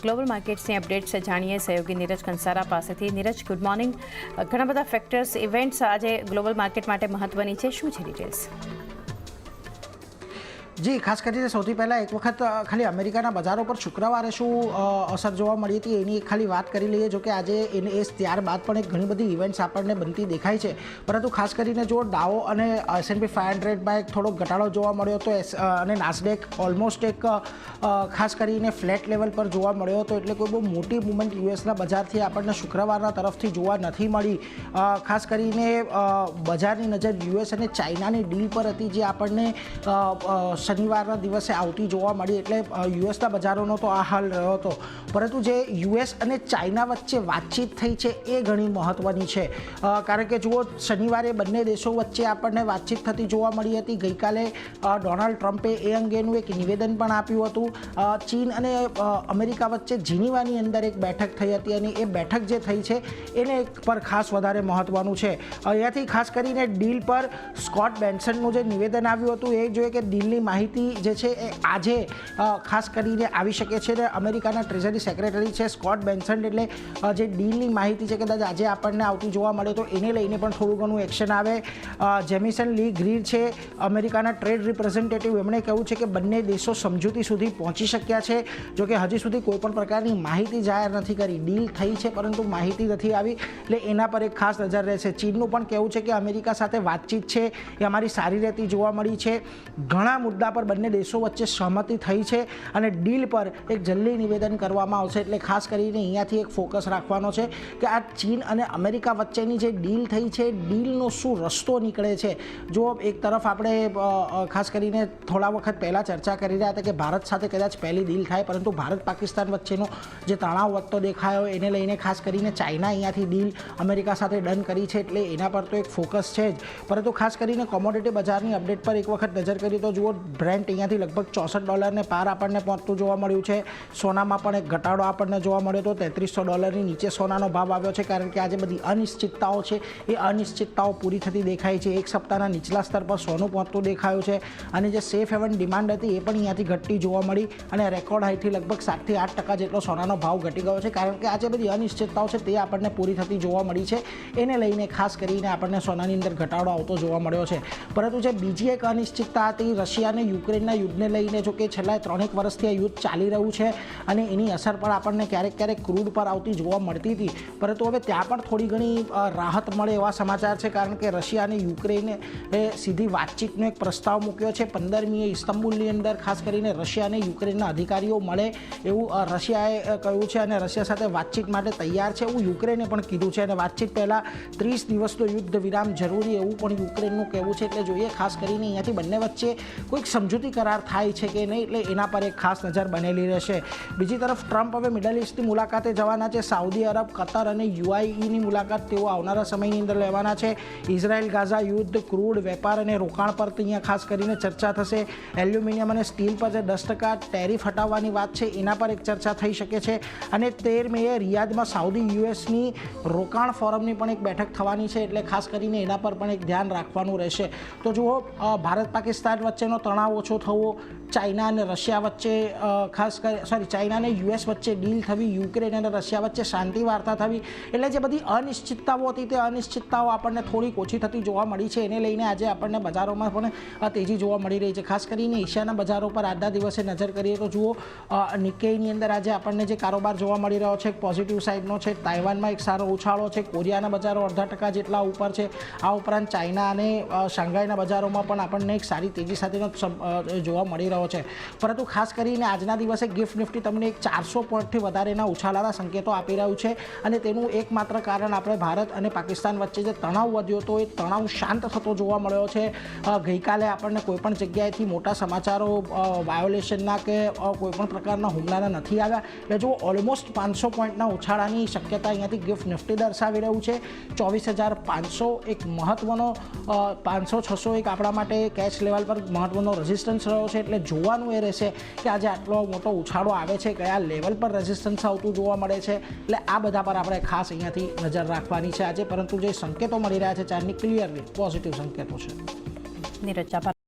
Global માર્કેટ્સની updates જાણીએ સહયોગી નીરજ કંસારા પાસેથી। Neeraj, good morning. ઘણા બધા ફેક્ટર્સ, ઇવેન્ટ્સ આજે ગ્લોબલ માર્કેટ માટે મહત્વની છે, શું છે ડિટેલ્સ? જી, ખાસ કરીને સૌથી પહેલાં એક વખત ખાલી અમેરિકાના બજારો પર શુક્રવારે શું અસર જોવા મળી હતી એની ખાલી વાત કરી લઈએ। જો કે આજે એ ત્યારબાદ પણ ઘણી બધી ઇવેન્ટ્સ આપણને બનતી દેખાય છે, પરંતુ ખાસ કરીને જો ડાઓ અને S&P 500માં એક થોડો ઘટાડો જોવા મળ્યો હતો અને નાસ્ડેક ઓલમોસ્ટ એક ખાસ કરીને ફ્લેટ લેવલ પર જોવા મળ્યો હતો, એટલે કોઈ બહુ મોટી મૂવમેન્ટ યુએસના બજારથી આપણને શુક્રવારના તરફથી જોવા નથી મળી। ખાસ કરીને બજારની નજર યુએસ અને ચાઇનાની ડીલ પર હતી, જે આપણને શનિવારના દિવસે આવતી જોવા મળી, એટલે યુએસના બજારોનો તો આ હાલ રહ્યો હતો। પરંતુ જે યુએસ અને ચાઇના વચ્ચે વાતચીત થઈ છે એ ઘણી મહત્ત્વની છે, કારણ કે જુઓ, શનિવારે બંને દેશો વચ્ચે આપણને વાતચીત થતી જોવા મળી હતી। ગઈકાલે ડોનાલ્ડ ટ્રમ્પે એ અંગેનું એક નિવેદન પણ આપ્યું હતું। ચીન અને અમેરિકા વચ્ચે જીનીવાની અંદર એક બેઠક થઈ હતી અને એ બેઠક જે થઈ છે એને એક પર ખાસ વધારે મહત્ત્વનું છે। અહીંયાથી ખાસ કરીને ડીલ પર સ્કોટ બેન્સનનું જે નિવેદન આવ્યું હતું એ જોઈએ કે ડીલની માહિતી જે છે એ આજે ખાસ કરીને આવી શકે છે ને અમેરિકાના ટ્રેઝરી સેક્રેટરી છે સ્કોટ બેન્સન, એટલે જે ડીલની માહિતી છે કદાચ આજે આપણને આવતી જોવા મળે તો એને લઈને પણ થોડું ઘણું એક્શન આવે। જેમિસન લી ગ્રીર છે અમેરિકાના ટ્રેડ રિપ્રેઝેન્ટેટિવ, એમણે કહ્યું છે કે બંને દેશો સમજૂતી સુધી પહોંચી શક્યા છે। જોકે હજી સુધી કોઈ પણ પ્રકારની માહિતી જાહેર નથી કરી, ડીલ થઈ છે પરંતુ માહિતી નથી આવી, એટલે એના પર એક ખાસ નજર રહેશે। ચીનનું પણ કહેવું છે કે અમેરિકા સાથે વાતચીત છે એ અમારી સારી રહેતી જોવા મળી છે, ઘણા મુદ્દા પર બંને દેશો વચ્ચે સહમતિ થઈ છે અને ડીલ પર એક જલ્દી નિવેદન કરવામાં આવશે। એટલે ખાસ કરીને અહીંયાથી એક ફોકસ રાખવાનો છે કે આ ચીન અને અમેરિકા વચ્ચેની જે ડીલ થઈ છે ડીલનો શું રસ્તો નીકળે છે। જો એક તરફ આપણે ખાસ કરીને થોડા વખત પહેલાં ચર્ચા કરી રહ્યા હતા કે ભારત સાથે કદાચ પહેલી ડીલ થાય, પરંતુ ભારત પાકિસ્તાન વચ્ચેનો જે તણાવ વધતો દેખાયો એને લઈને ખાસ કરીને ચાઇના અહીંયાથી ડીલ અમેરિકા સાથે ડન કરી છે, એટલે એના પર તો એક ફોકસ છે જ। પરંતુ ખાસ કરીને કોમોડિટી બજારની અપડેટ પર એક વખત નજર કરી તો જુઓ, બ્રેન્ટ અહીંયાથી લગભગ $64 પાર આપણને પહોંચતું જોવા મળ્યું છે। સોનામાં પણ એક ઘટાડો આપણને જોવા મળ્યો હતો, $3300 નીચે સોનાનો ભાવ આવ્યો છે, કારણ કે આજે બધી અનિશ્ચિતતાઓ છે એ અનિશ્ચિતતાઓ પૂરી થતી દેખાય છે। એક સપ્તાહના નીચલા સ્તર પર સોનું પહોંચતું દેખાયું છે અને જે સેફ હેવન ડિમાન્ડ હતી એ પણ અહીંયાથી ઘટતી જોવા મળી અને રેકોર્ડ હાઈથી લગભગ 7 થી 8% જેટલો સોનાનો ભાવ ઘટી ગયો છે, કારણ કે આજે બધી અનિશ્ચિતતાઓ છે તે આપણને પૂરી થતી જોવા મળી છે। એને લઈને ખાસ કરીને આપણને સોનાની અંદર ઘટાડો આવતો જોવા મળ્યો છે। પરંતુ જે બીજી એક અનિશ્ચિતતા હતી રશિયા અને યુક્રેનના યુદ્ધને લઈને, જો કે છેલ્લા 3 વર્ષથી આ યુદ્ધ ચાલી રહ્યું છે અને એની અસર પણ આપણને ક્યારેક ક્યારેક ક્રૂડ પર આવતી જોવા મળતી હતી, પરંતુ હવે ત્યાં પણ થોડી ઘણી રાહત મળે એવા સમાચાર છે, કારણ કે રશિયા અને યુક્રેને સીધી વાતચીતનો એક પ્રસ્તાવ મૂક્યો છે। 15મીએ ઇસ્તંબુલની અંદર ખાસ કરીને રશિયા અને યુક્રેનના અધિકારીઓ મળે એવું રશિયાએ કહ્યું છે અને રશિયા સાથે વાતચીત માટે તૈયાર છે એવું યુક્રેને પણ કીધું છે અને વાતચીત પહેલાં 30 દિવસનો યુદ્ધ વિરામ જરૂરી એવું પણ યુક્રેનનું કહેવું છે। એટલે જોઈએ ખાસ કરીને અહીંયાથી બંને વચ્ચે કોઈક સમજૂતી કરાર થાય છે કે નહીં, એટલે એના પર એક ખાસ નજર બનેલી રહેશે। બીજી તરફ ટ્રમ્પ હવે મિડલ ઇસ્ટની મુલાકાતે જવાના છે, સાઉદી અરબ, કતર અને UAEની મુલાકાત તેઓ આવનારા સમયની અંદર લેવાના છે। ઇઝરાયલ ગાઝા યુદ્ધ, ક્રૂડ, વેપાર અને રોકાણ પર અહીંયા ખાસ કરીને ચર્ચા થશે। એલ્યુમિનિયમ અને સ્ટીલ પર જે 10% ટેરિફ હટાવવાની વાત છે એના પર એક ચર્ચા થઈ શકે છે અને 13 મેએ રિયાદમાં સાઉદી યુએસની રોકાણ ફોરમની પણ એક બેઠક થવાની છે, એટલે ખાસ કરીને એના પર પણ એક ધ્યાન રાખવાનું રહેશે। તો જુઓ, ભારત પાકિસ્તાન વચ્ચેનો તણાવ ઓછો થવો, ચાઇના અને રશિયા વચ્ચે ચાઇના અને યુએસ વચ્ચે ડીલ થવી, યુક્રેન અને રશિયા વચ્ચે શાંતિ વાર્તા થવી, એટલે જે બધી અનિશ્ચિતતાઓ હતી તે અનિશ્ચિતતાઓ આપણને થોડીક ઓછી થતી જોવા મળી છે। એને લઈને આજે આપણને બજારોમાં પણ તેજી જોવા મળી રહી છે। ખાસ કરીને એશિયાના બજારો પર આજના દિવસે નજર કરીએ તો જુઓ, નિક્કેઈની અંદર આજે આપણને જે કારોબાર જોવા મળી રહ્યો છે પોઝિટિવ સાઇડનો છે। તાઇવાનમાં એક સારો ઉછાળો છે, કોરિયાના બજારો 0.5% જેટલા ઉપર છે। આ ઉપરાંત ચાઇના અને શાંઘાઈના બજારોમાં પણ આપણને એક સારી તેજી સાથેનો જોવા મળી રહ્યો છે। પરંતુ ખાસ કરીને આજના દિવસે ગિફ્ટ નિફ્ટી તમને એક 400 પોઈન્ટથી વધારેના ઉછાળાના સંકેતો આપી રહ્યું છે અને તેનું એકમાત્ર કારણ આપણે ભારત અને પાકિસ્તાન વચ્ચે જે તણાવ વધ્યો હતો એ તણાવ શાંત થતો જોવા મળ્યો છે। ગઈકાલે આપણને કોઈપણ જગ્યાએથી મોટા સમાચારો વાયોલેશનના કે કોઈપણ પ્રકારના હુમલાના નથી આવ્યા, એટલે જો ઓલમોસ્ટ 500 પોઈન્ટના ઉછાળાની શક્યતા અહીંયાથી ગિફ્ટ નિફ્ટી દર્શાવી રહ્યું છે। 24,500 એક મહત્વનો 500-600 એક આપણા માટે કેશ લેવલ પર મહત્વનો રેઝિસ્ટન્સ રહ્યો છે, એટલે જોવાનું એ રહેશે કે આજે આટલો મોટો ઉછાળો આવે છે, કયા લેવલ પર રેઝિસ્ટન્સ આવતું જોવા મળે છે, એટલે આ બધા પર આપણે ખાસ અહીંયાથી નજર રાખવાની છે આજે। પરંતુ જે સંકેતો મળી રહ્યા છે ચારની ક્લિયરલી પોઝિટિવ સંકેતો છે। નીરજ,